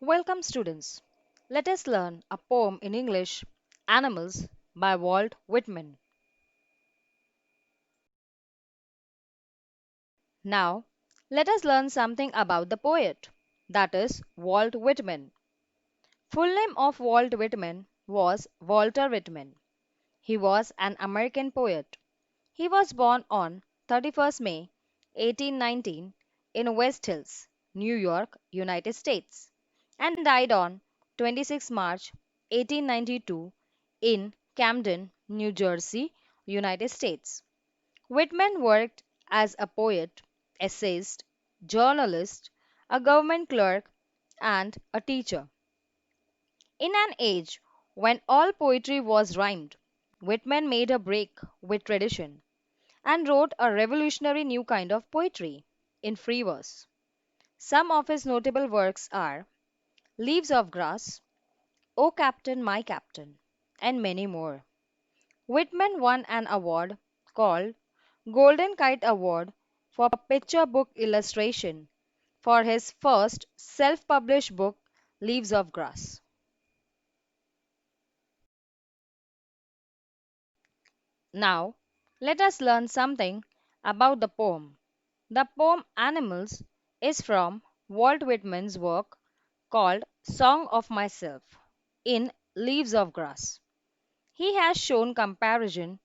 Welcome, students. Let us learn a poem in English, Animals by Walt Whitman. Now, let us learn something about the poet, that is, Walt Whitman. Full name of Walt Whitman was Walter Whitman. He was an American poet. He was born on 31st May 1819 in West Hills, New York, United States, and died on 26 March 1892 in Camden, New Jersey, United States. Whitman worked as a poet, essayist, journalist, a government clerk, and a teacher. In an age when all poetry was rhymed, Whitman made a break with tradition and wrote a revolutionary new kind of poetry in free verse. Some of his notable works are Leaves of Grass, O Captain, My Captain, and many more. Whitman won an award called Golden Kite Award for picture book illustration for his first self-published book, Leaves of Grass. Now, let us learn something about the poem. The poem Animals is from Walt Whitman's work called Song of Myself in Leaves of Grass. He has shown comparison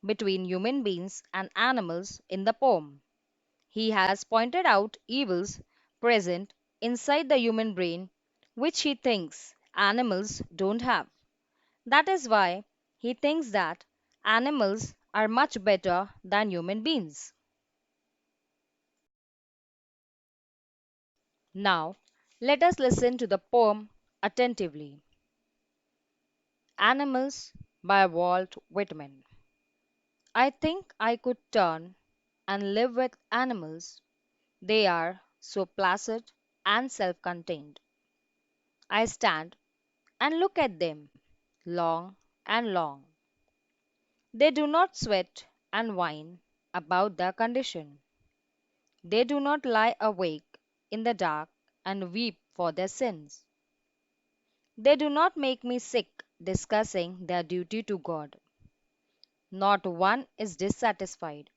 between human beings and animals in the poem. He has pointed out evils present inside the human brain which he thinks animals don't have. That is why he thinks that animals are much better than human beings. Now, let us listen to the poem attentively. Animals by Walt Whitman. I think I could turn and live with animals. They are so placid and self contained. I stand and look at them long and long. They do not sweat and whine about their condition. They do not lie awake in the dark and weep for their sins. They do not make me sick discussing their duty to God. Not one is dissatisfied.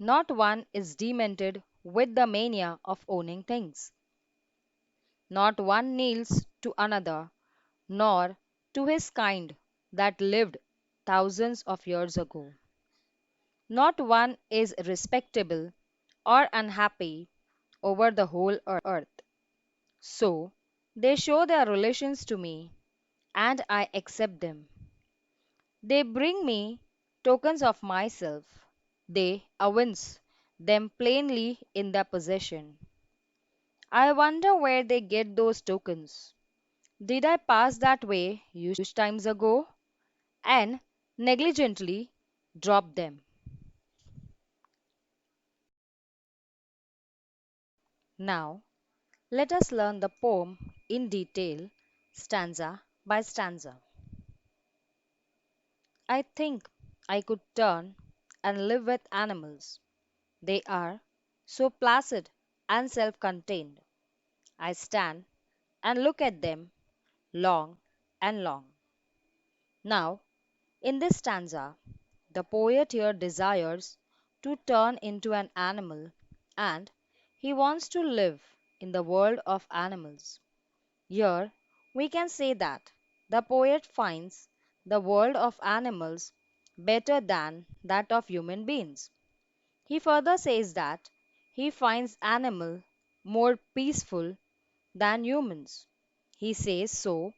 Not one is demented with the mania of owning things. Not one kneels to another, nor to his kind that lived thousands of years ago. Not one is respectable or unhappy over the whole earth. So, they show their relations to me, and I accept them. They bring me tokens of myself. They evince them plainly in their possession. I wonder where they get those tokens. Did I pass that way huge times ago and negligently drop them? Now, let us learn the poem in detail, stanza by stanza. I think I could turn and live with animals. They are so placid and self contained. I stand and look at them long and long. Now, in this stanza, the poet here desires to turn into an animal and he wants to live in the world of animals. Here, we can say that the poet finds the world of animals better than that of human beings. He further says that he finds animal more peaceful than humans. He says so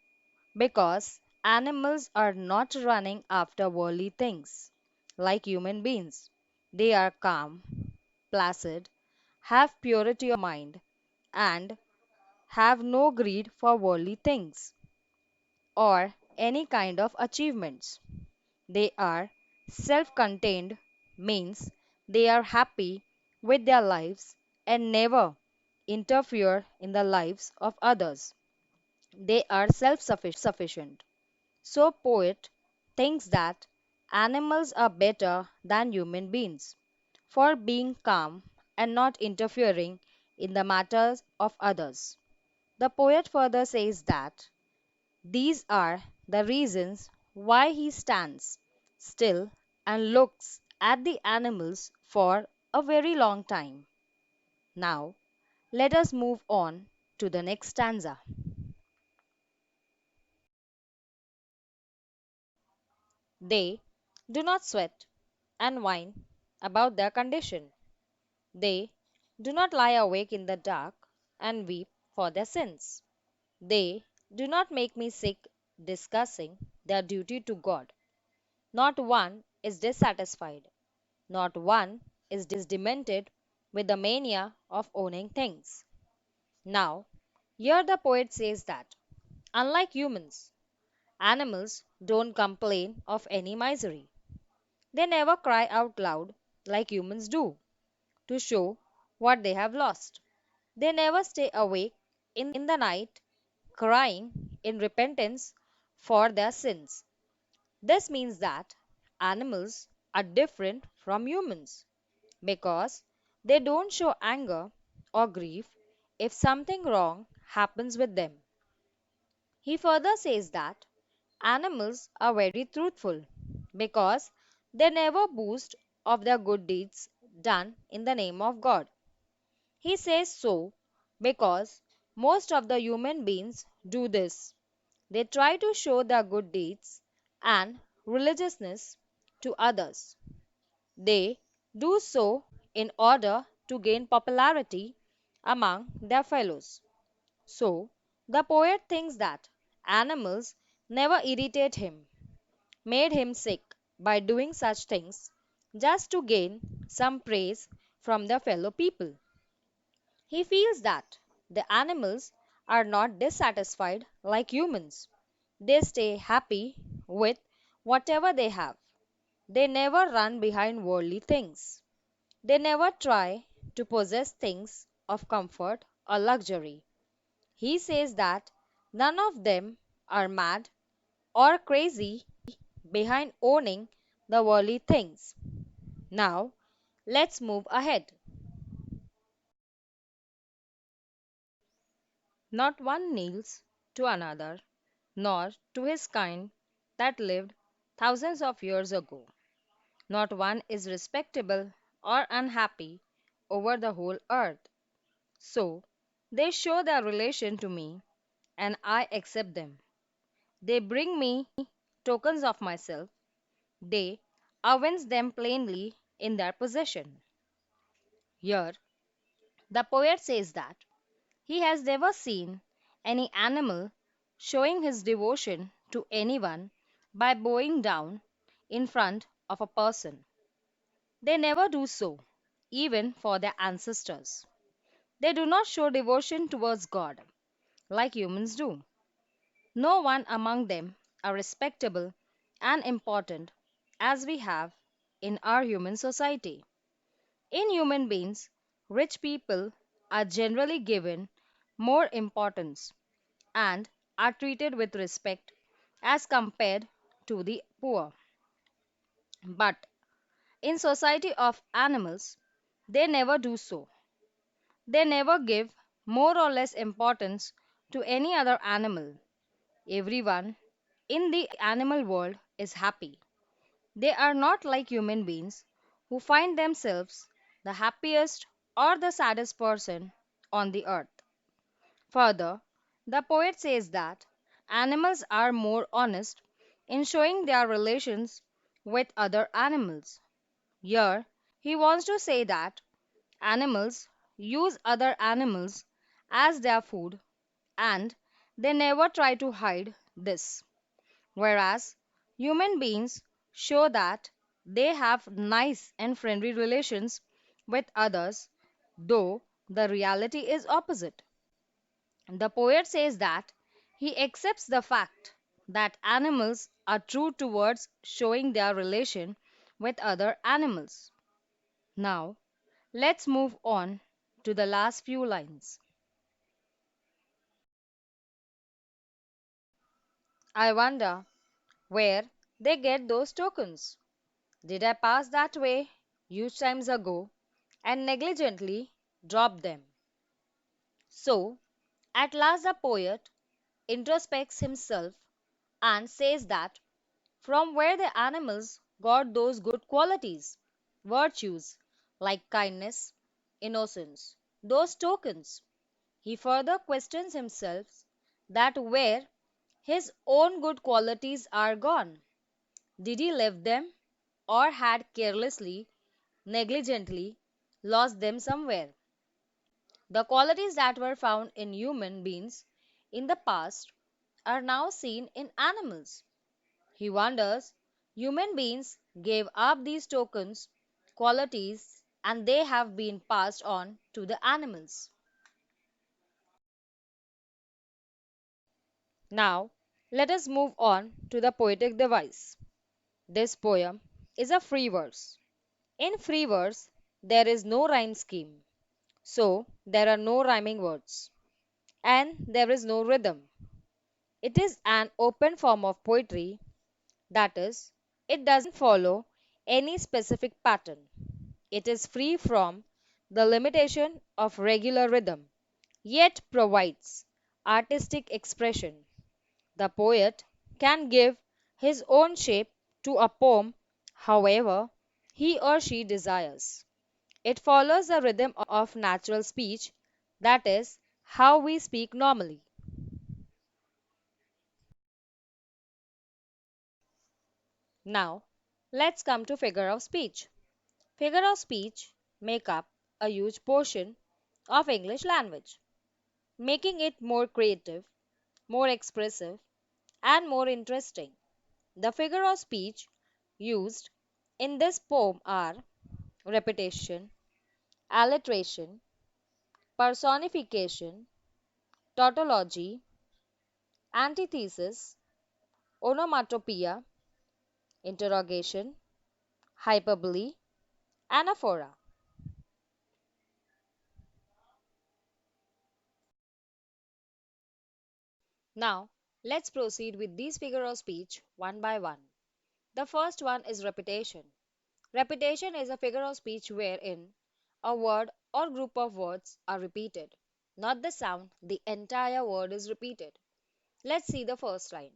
because animals are not running after worldly things like human beings. They are calm, placid, have purity of mind, and have no greed for worldly things or any kind of achievements. They are self contained, means they are happy with their lives and never interfere in the lives of others. They are self sufficient. So, poet thinks that animals are better than human beings for being calm and not interfering in the matters of others. The poet further says that these are the reasons why he stands still and looks at the animals for a very long time. Now, let us move on to the next stanza. They do not sweat and whine about their condition. They do not lie awake in the dark and weep for their sins. They do not make me sick discussing their duty to God. Not one is dissatisfied. Not one is demented with the mania of owning things. Now, here the poet says that, unlike humans, animals don't complain of any misery. They never cry out loud like humans do to show what they have lost. They never stay awake in the night crying in repentance for their sins. This means that animals are different from humans because they don't show anger or grief if something wrong happens with them. He further says that animals are very truthful because they never boast of their good deeds done in the name of God. He says so because most of the human beings do this. They try to show their good deeds and religiousness to others. They do so in order to gain popularity among their fellows. So, the poet thinks that animals never irritate him, made him sick by doing such things just to gain some praise from their fellow people. He feels that the animals are not dissatisfied like humans. They stay happy with whatever they have. They never run behind worldly things. They never try to possess things of comfort or luxury. He says that none of them are mad or crazy behind owning the worldly things. Now, let's move ahead. Not one kneels to another, nor to his kind that lived thousands of years ago. Not one is respectable or unhappy over the whole earth. So, they show their relation to me, and I accept them. They bring me tokens of myself. They evince them plainly in their possession. Here, the poet says that he has never seen any animal showing his devotion to anyone by bowing down in front of a person. They never do so, even for their ancestors. They do not show devotion towards God like humans do. No one among them are respectable and important as we have in our human society. In human beings, rich people are generally given more importance and are treated with respect as compared to the poor. But in society of animals, they never do so. They never give more or less importance to any other animal. Everyone in the animal world is happy. They are not like human beings who find themselves the happiest or the saddest person on the earth. Further, the poet says that animals are more honest in showing their relations with other animals. Here, he wants to say that animals use other animals as their food and they never try to hide this. Whereas human beings show that they have nice and friendly relations with others, though the reality is opposite. The poet says that he accepts the fact that animals are true towards showing their relation with other animals. Now, let's move on to the last few lines. I wonder where they get those tokens. Did I pass that way huge times ago and negligently drop them? So, At last, the poet introspects himself and says that from where the animals got those good qualities, virtues like kindness, innocence, those tokens. He further questions himself that where his own good qualities are gone. Did he leave them or had carelessly, negligently lost them somewhere? The qualities that were found in human beings in the past are now seen in animals. He wonders, human beings gave up these tokens, qualities, and they have been passed on to the animals. Now, let us move on to the poetic device. This poem is a free verse. In free verse, there is no rhyme scheme, so there are no rhyming words, and there is no rhythm. It is an open form of poetry, that is, it doesn't follow any specific pattern. It is free from the limitation of regular rhythm, yet provides artistic expression. The poet can give his own shape to a poem however he or she desires. It follows the rhythm of natural speech, that is, how we speak normally. Now, let's come to figure of speech. Figure of speech make up a huge portion of English language, making it more creative, more expressive, and more interesting. The figure of speech used in this poem are repetition, alliteration, personification, tautology, antithesis, onomatopoeia, interrogation, hyperbole, anaphora. Now, let's proceed with these figures of speech one by one. The first one is repetition. Repetition is a figure of speech wherein a word or group of words are repeated. Not the sound, the entire word is repeated. Let's see the first line.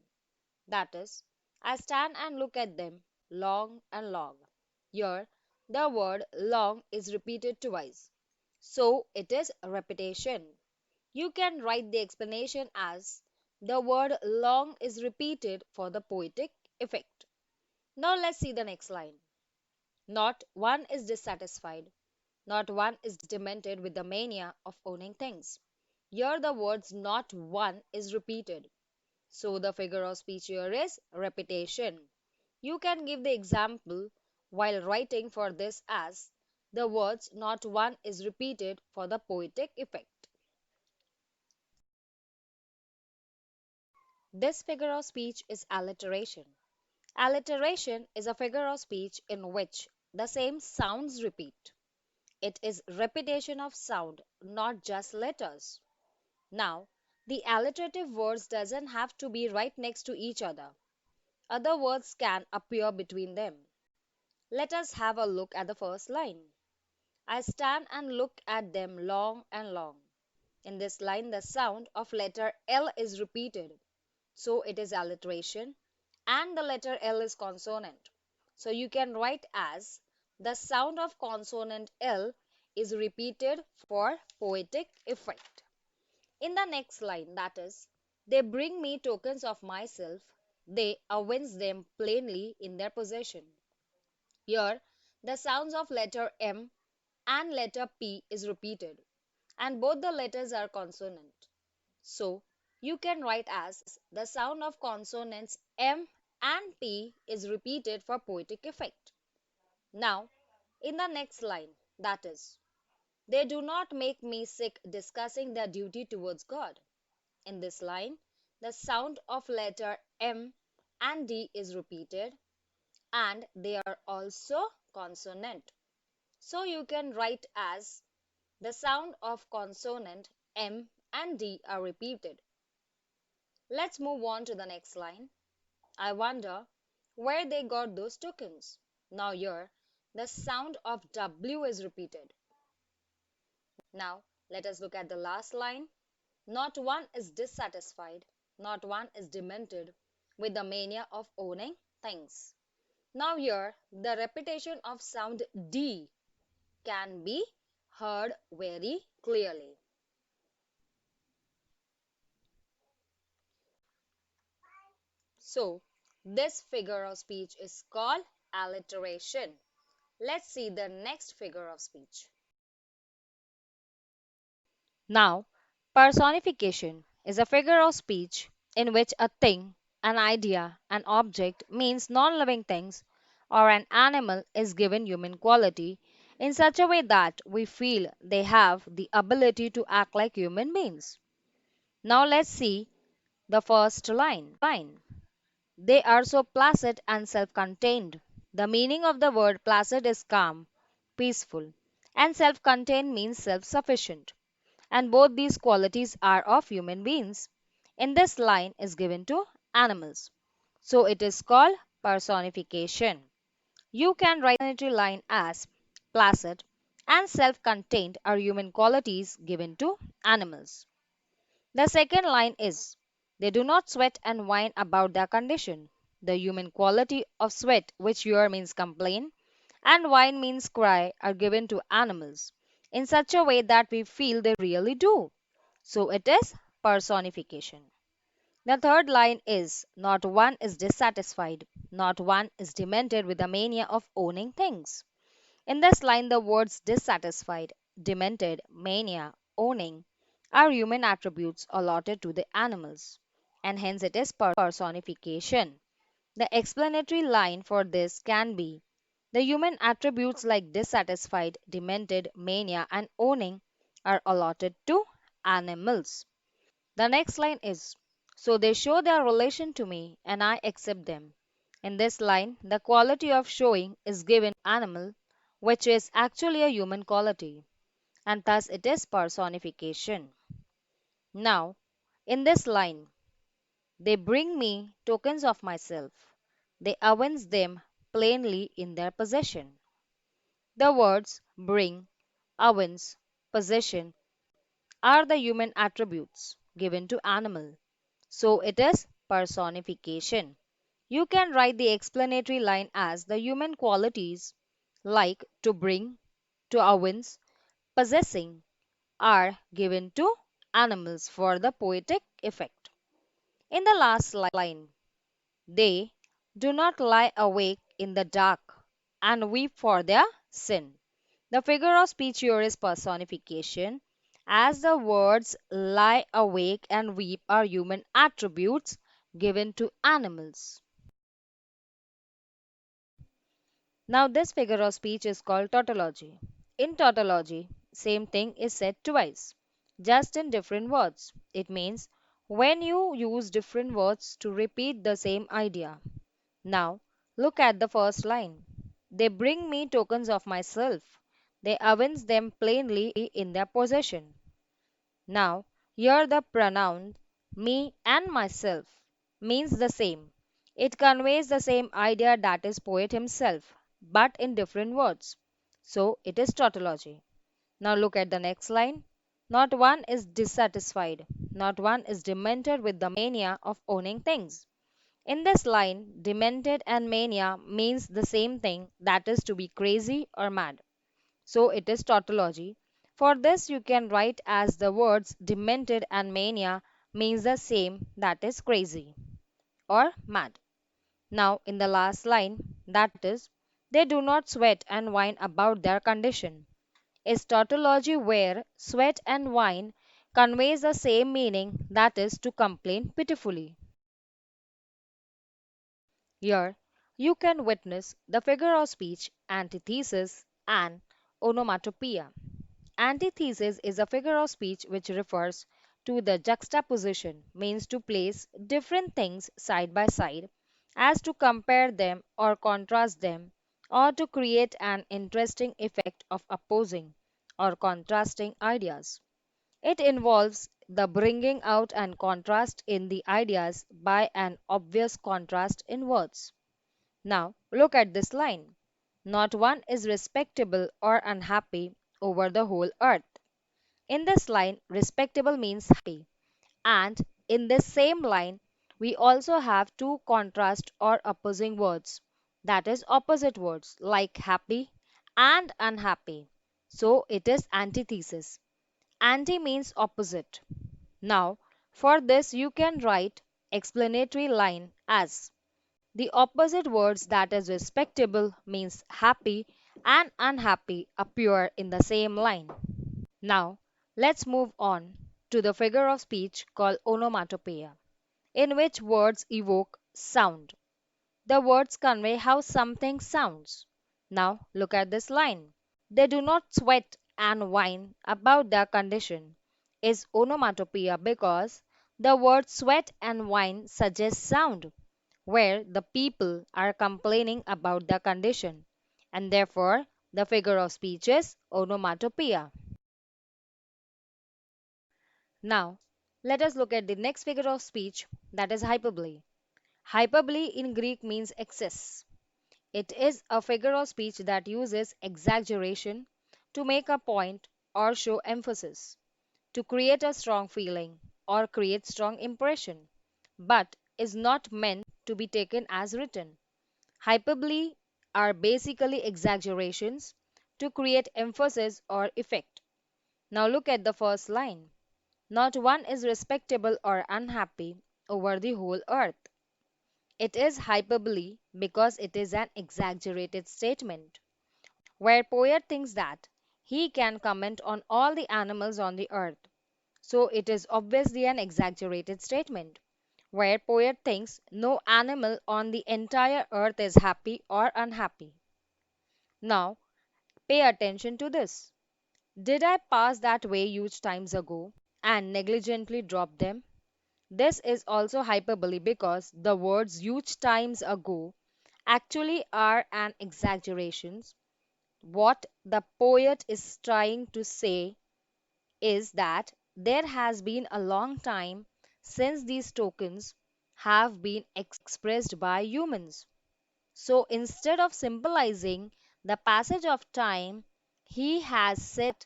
That is, I stand and look at them long and long. Here, the word long is repeated twice. So, it is repetition. You can write the explanation as the word long is repeated for the poetic effect. Now, let's see the next line. Not one is dissatisfied. Not one is demented with the mania of owning things. Here the words not one is repeated. So the figure of speech here is repetition. You can give the example while writing for this as the words not one is repeated for the poetic effect. This figure of speech is alliteration. Alliteration is a figure of speech in which the same sounds repeat. It is repetition of sound, not just letters. Now, the alliterative words doesn't have to be right next to each other. Other words can appear between them. Let us have a look at the first line. I stand and look at them long and long. In this line, the sound of letter L is repeated. So it is alliteration and the letter L is consonant. So you can write as the sound of consonant L is repeated for poetic effect. In the next line, that is, they bring me tokens of myself, they evince them plainly in their possession. Here, the sounds of letter M and letter P is repeated, and both the letters are consonant. So, you can write as the sound of consonants M and P is repeated for poetic effect. Now, in the next line, that is, they do not make me sick discussing their duty towards God. In this line, the sound of letter M and D is repeated and they are also consonant. So you can write as the sound of consonant M and D are repeated. Let's move on to the next line. I wonder where they got those tokens. Now here, the sound of W is repeated. Now, let us look at the last line. Not one is dissatisfied, not one is demented with the mania of owning things. Now, here the repetition of sound D can be heard very clearly. So, this figure of speech is called alliteration. Let's see the next figure of speech. Now, personification is a figure of speech in which a thing, an idea, an object means non living things or an animal is given human quality in such a way that we feel they have the ability to act like human beings. Now, let's see the first line. They are so placid and self contained. The meaning of the word placid is calm, peaceful, and self contained means self sufficient. And both these qualities are of human beings. In this line is given to animals. So it is called personification. You can write the explanatory line as placid and self contained are human qualities given to animals. The second line is they do not sweat and whine about their condition. The human quality of sweat, which here means complain, and whine means cry, are given to animals in such a way that we feel they really do. So it is personification. The third line is not one is dissatisfied, not one is demented with the mania of owning things. In this line, the words dissatisfied, demented, mania, owning are human attributes allotted to the animals, and hence it is personification. The explanatory line for this can be the human attributes like dissatisfied, demented, mania, and owning are allotted to animals. The next line is so they show their relation to me and I accept them. In this line, the quality of showing is given to animal, which is actually a human quality, and thus it is personification. Now, in this line, they bring me tokens of myself. They evince them plainly in their possession. The words bring, evince, possession are the human attributes given to animal. So it is personification. You can write the explanatory line as the human qualities like to bring, to evince, possessing are given to animals for the poetic effect. In the last line, they do not lie awake in the dark and weep for their sin. The figure of speech here is personification, as the words lie awake and weep are human attributes given to animals. Now, this figure of speech is called tautology. In tautology, same thing is said twice, just in different words. It means when you use different words to repeat the same idea. Now, look at the first line. They bring me tokens of myself. They evince them plainly in their possession. Now, here the pronoun me and myself means the same. It conveys the same idea that is poet himself, but in different words. So it is tautology. Now look at the next line. Not one is dissatisfied. Not one is demented with the mania of owning things. In this line, demented and mania means the same thing, that is to be crazy or mad. So it is tautology. For this you can write as the words demented and mania means the same, that is crazy or mad. Now in the last line, that is they do not sweat and whine about their condition, is tautology where sweat and whine conveys the same meaning, that is to complain pitifully. Here you can witness the figure of speech antithesis and onomatopoeia. Antithesis is a figure of speech which refers to the juxtaposition, means to place different things side by side, as to compare them or contrast them, or to create an interesting effect of opposing or contrasting ideas. It involves the bringing out and contrast in the ideas by an obvious contrast in words. Now, look at this line. Not one is respectable or unhappy over the whole earth. In this line, respectable means happy. And in this same line, we also have two contrast or opposing words, that is, opposite words like happy and unhappy. So it is antithesis. Anti means opposite. Now, for this, you can write explanatory line as the opposite words, that is respectable means happy and unhappy, appear in the same line. Now, let's move on to the figure of speech called onomatopoeia, in which words evoke sound. The words convey how something sounds. Now, look at this line. They do not sweat and whine about their condition is onomatopoeia because the word sweat and whine suggests sound, where the people are complaining about their condition, and therefore the figure of speech is onomatopoeia. Now, let us look at the next figure of speech, that is hyperbole. Hyperbole in Greek means excess. It is a figure of speech that uses exaggeration to make a point or show emphasis, to create a strong feeling or create strong impression, but is not meant to be taken as written. Hyperbole are basically exaggerations to create emphasis or effect. Now look at the first line. Not one is respectable or unhappy over the whole earth. It is hyperbole because it is an exaggerated statement, where poet thinks that he can comment on all the animals on the earth. So it is obviously an exaggerated statement, where poet thinks no animal on the entire earth is happy or unhappy. Now, pay attention to this. Did I pass that way huge times ago and negligently drop them? This is also hyperbole because the words huge times ago actually are an exaggeration. What the poet is trying to say is that there has been a long time since these tokens have been expressed by humans. So instead of symbolizing the passage of time, he has said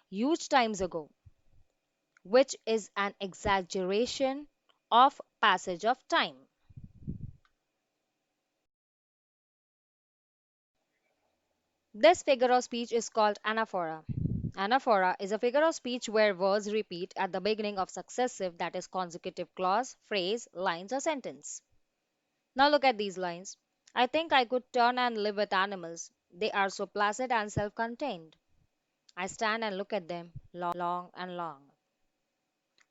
huge times ago, which is an exaggeration of passage of time. This figure of speech is called anaphora. Anaphora is a figure of speech where words repeat at the beginning of successive, that is consecutive clause, phrase, lines or sentence. Now look at these lines. I think I could turn and live with animals. They are so placid and self-contained. I stand and look at them long and long.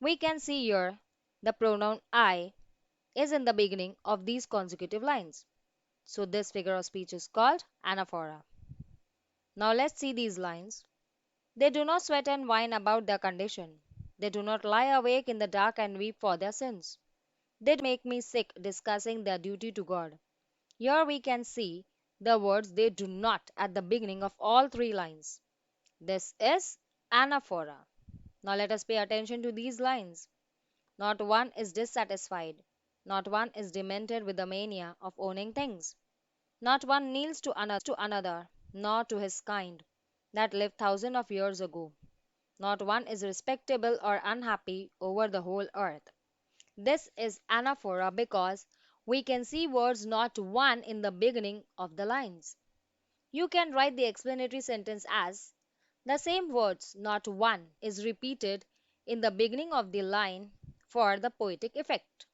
We can see here the pronoun I is in the beginning of these consecutive lines. So this figure of speech is called anaphora. Now let's see these lines. They do not sweat and whine about their condition. They do not lie awake in the dark and weep for their sins. They do not make me sick discussing their duty to God. Here we can see the words they do not at the beginning of all three lines. This is anaphora. Now let us pay attention to these lines. Not one is dissatisfied. Not one is demented with the mania of owning things. Not one kneels to another, nor to his kind, that lived thousands of years ago. Not one is respectable or unhappy over the whole earth. This is anaphora because we can see words not one in the beginning of the lines. You can write the explanatory sentence as the same words, not one, is repeated in the beginning of the line for the poetic effect.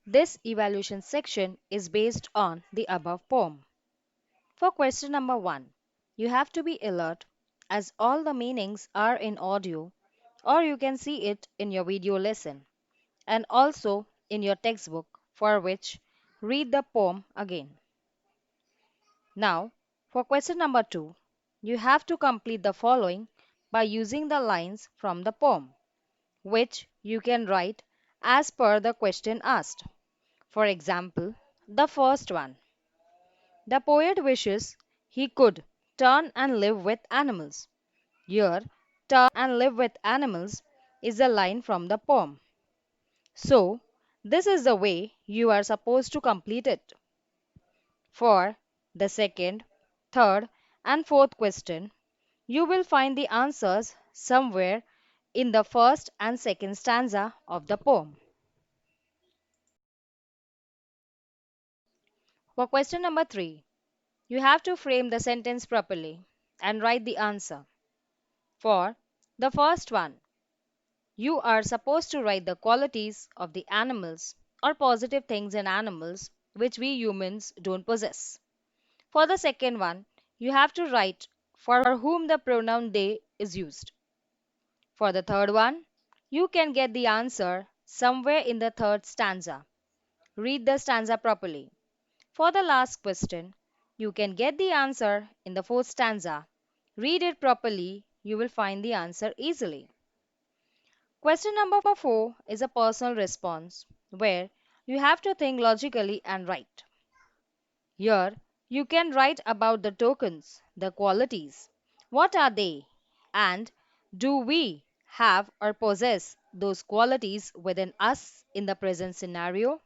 This evaluation section is based on the above poem. For question number 1, you have to be alert as all the meanings are in audio, or you can see it in your video lesson and also in your textbook, for which read the poem again. Now, for question number 2, you have to complete the following by using the lines from the poem, which you can write as per the question asked. For example, the first one. The poet wishes he could turn and live with animals. Here, turn and live with animals is a line from the poem. So, this is the way you are supposed to complete it. For the second, third, and fourth question, You will find the answers somewhere in the first and second stanza of the poem. For question number 3, you have to frame the sentence properly and write the answer. For the first one, you are supposed to write the qualities of the animals or positive things in animals which we humans don't possess. For the second one, you have to write for whom the pronoun they is used. For the third one, you can get the answer somewhere in the third stanza. Read the stanza properly. For the last question, you can get the answer in the fourth stanza. Read it properly, you will find the answer easily. Question number 4 is a personal response where you have to think logically and write. Here, you can write about the tokens, the qualities. What are they? And do we have or possess those qualities within us in the present scenario?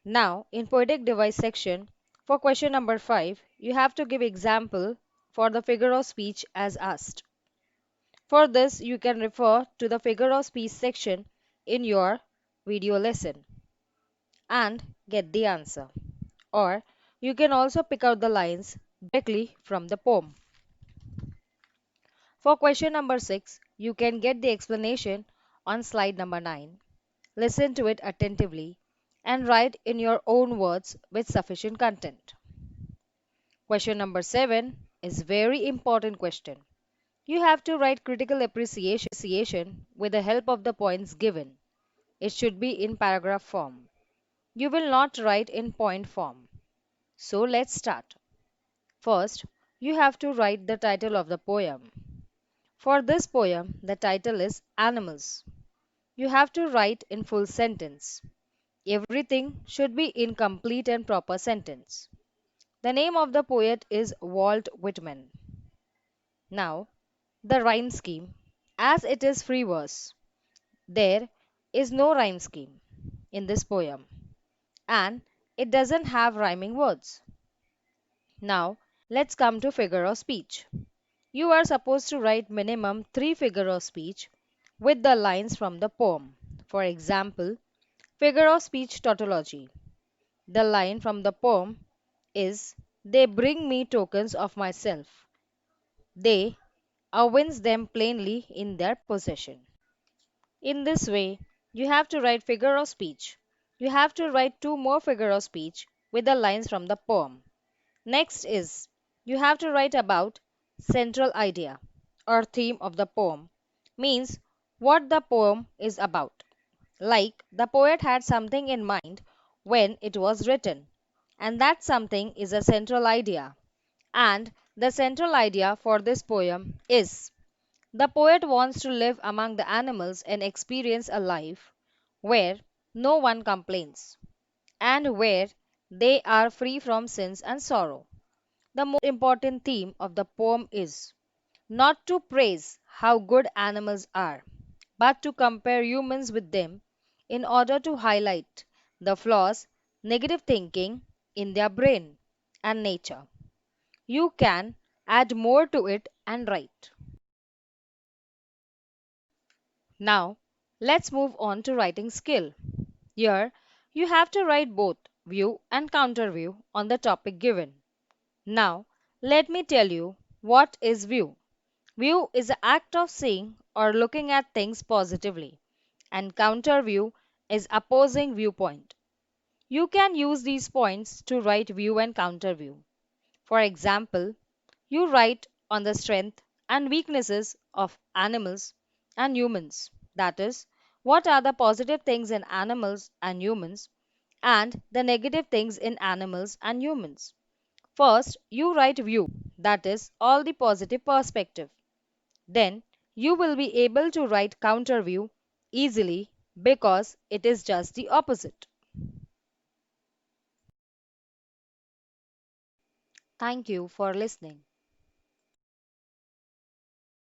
Now, in poetic device section, for question number 5, you have to give example for the figure of speech as asked. For this, you can refer to the figure of speech section in your video lesson and get the answer. Or you can also pick out the lines directly from the poem. For question number 6, you can get the explanation on slide number 9. Listen to it attentively and write in your own words with sufficient content. Question number 7 is very important question. You have to write critical appreciation with the help of the points given. It should be in paragraph form. You will not write in point form. So let's start. First, you have to write the title of the poem. For this poem, the title is Animals. You have to write in full sentence. Everything should be in complete and proper sentence. The name of the poet is Walt Whitman. Now, the rhyme scheme. As it is free verse, there is no rhyme scheme in this poem and it doesn't have rhyming words. Now, let's come to figure of speech. You are supposed to write minimum 3 figure of speech with the lines from the poem. For example, figure of speech tautology. The line from the poem is they bring me tokens of myself. They evince them plainly in their possession. In this way, you have to write figure of speech. You have to write 2 more figure of speech with the lines from the poem. Next is you have to write about central idea or theme of the poem, means what the poem is about. Like the poet had something in mind when it was written, and that something is a central idea. And the central idea for this poem is the poet wants to live among the animals and experience a life where no one complains and where they are free from sins and sorrow. The most important theme of the poem is not to praise how good animals are, but to compare humans with them in order to highlight the flaws, negative thinking in their brain and nature. You can add more to it and write. Now, let's move on to writing skill. Here, you have to write both view and counter view on the topic given. Now, let me tell you what is view. View is the act of seeing or looking at things positively, and counter view is opposing viewpoint. You can use these points to write view and counter view. For example, you write on the strength and weaknesses of animals and humans. That is, what are the positive things in animals and humans and the negative things in animals and humans. First, you write view, that is, all the positive perspective. Then, you will be able to write counter view easily because it is just the opposite. Thank you for listening.